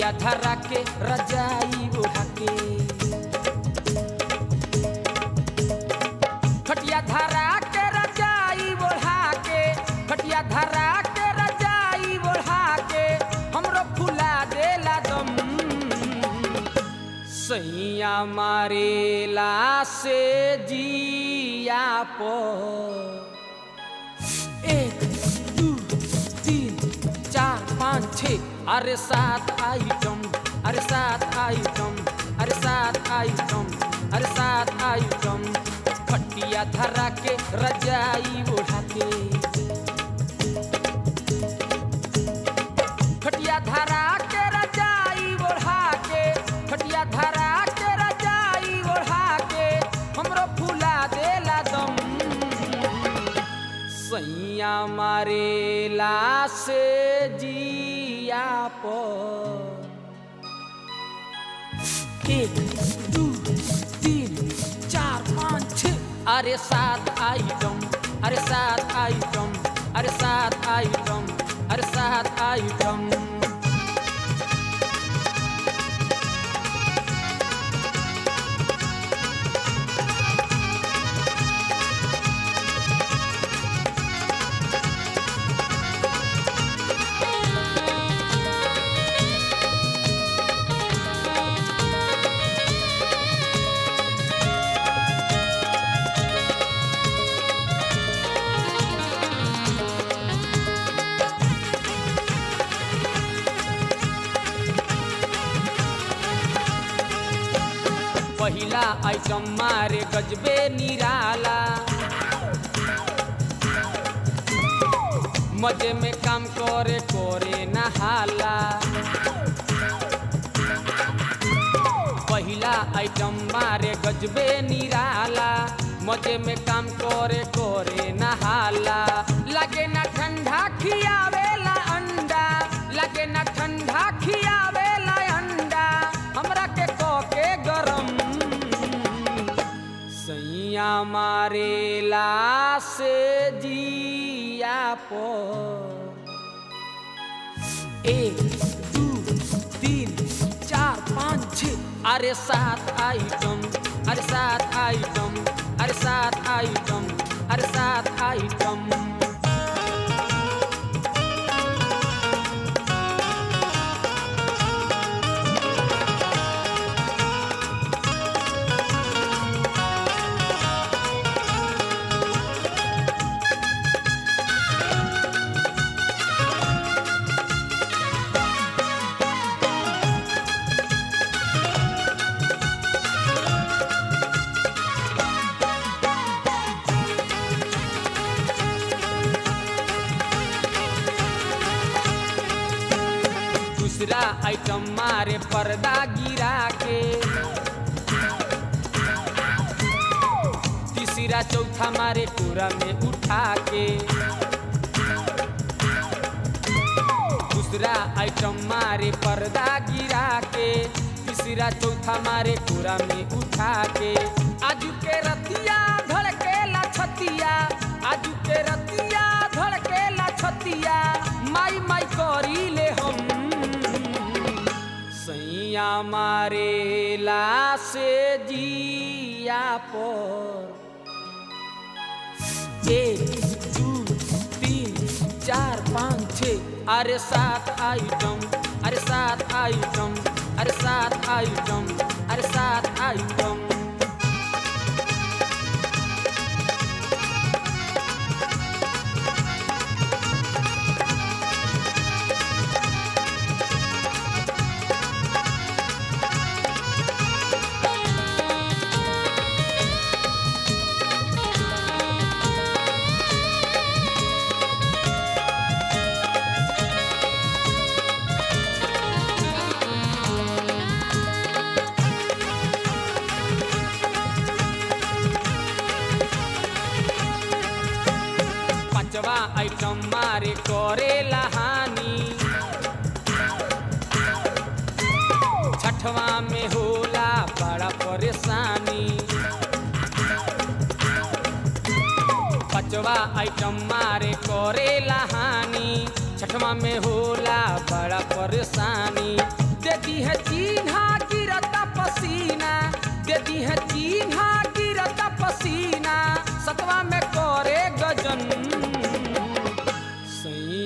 खटिया धरा के रजाई ओढ़ा के, खटिया धरा के रजाई ओढ़ा के, खटिया धरा के रजाई ओढ़ा के हमरो फुला देला दम। सैया मारेला से जिया पर 1 2 3 4 5 6 अरे 7 आइटम, अरे 7 आइटम, अरे 7 आइटम, अरे 7 आइटम। खटिया धरा के रजाई ओढ़ा के, खटिया धरा के रजाई ओढ़ा के, खटिया धरा के रजाई ओढ़ा के हमरो फुला देला दम। सैया मारेला से जिया पर 1 2 3 4 5 6 अरे 7 आइटम, अरे 7 आइटम, अरे 7 आइटम, अरे 7 आइटम। पहिला आइटम मारे गजबे निराला, मजे में काम करे करे नहाला। पहिला आइटम मारे गजबे निराला, मजे में काम करे करे नहाला। लगे ना ठंडा खियावेला अंडा, लगे ना ठंडा खियावेला अंडा हमरा के कोके गरम। सैया मारेला से जिया पर 1 2 3 4 5 6 अरे 7 आइटम, अरे 7 आइटम, अरे 7 आइटम, अरे 7 आइटम। दूसरा आइटम मारे पर्दा गिरा के, तीसरा चौथा मारे कोरा में उठा के। दूसरा आइटम मारे पर्दा गिरा के, तीसरा चौथा मारे कोरा में उठा के। आजू के रतिया धड़केला छतिया, आजू के रतिया धड़केला छतिया, माई माई करी ले हम। सैया मारेला से जिया पर 1 2 3 4 5 6 अरे 7 आइटम, अरे 7 आइटम, अरे 7 आइटम, अरे 7 आइटम। पांचवा आइटम मारे करेला हानि, छठवा में होला बड़ा परेशानी। पांचवा आइटम मारे करेला हानि, छठवा में होला बड़ा परेशानी। दे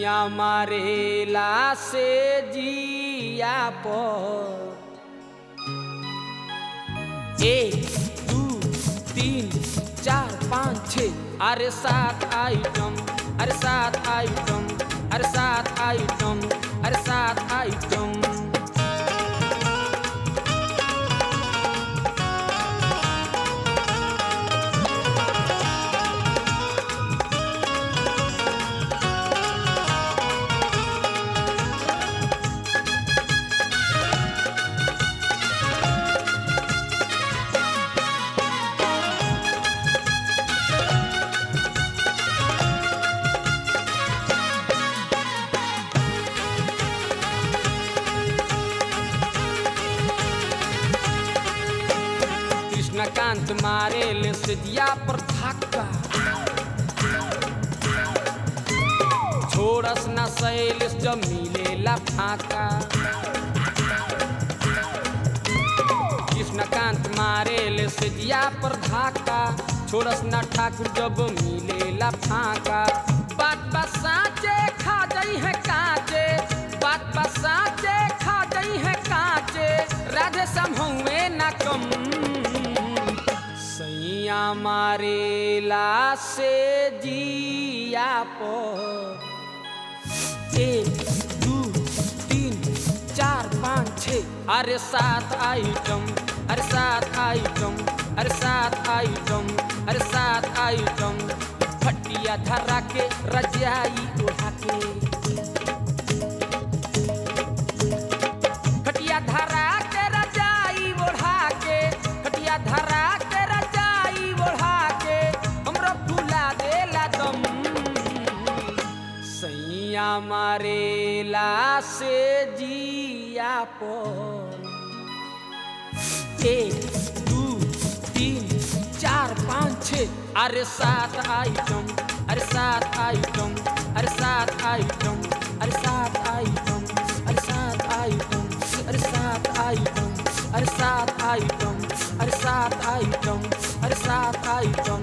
सैया मारेला से जिया पर 1 2 3 4 5 6 अरे 7 आइटम, अरे 7 आइटम, अरे 7 आइटम, अरे 7 आइटम। कृष्णकांत मारे ले सिदिया पर धक्का, छोड़स न शैलेश जब मिलेला फाका। कृष्णकांत मारे ले सिदिया पर धक्का, छोड़स न ठाकुर जब मिलेला फाका। बात बात साचे खा गई है काचे, बात बात साचे खा गई है काचे, राधे समूहे न कम। सैया मारेला से जिया पर 1 2 3 4 5 6 अरे 7 आइटम, अरे 7 आइटम, अरे 7 आइटम, अरे 7 आइटम। खटिया धरा के रजाई उठा के, खटिया धरा के रजाई ओढ़ा के, खटिया धरा के रजाई ओढ़ा के, हमरो फुला देला दम। सैया मारेला से जिया पर 1 2 3 4 5 6 अरे 7 आइटम, अरे 7 आइटम, अरे 7 आइटम, अरे 7 आइटम, अरे 7 आइटम, अरे 7 आइटम, अरे 7 आइटम, अरे 7 आइटम, अरे 7 आइटम।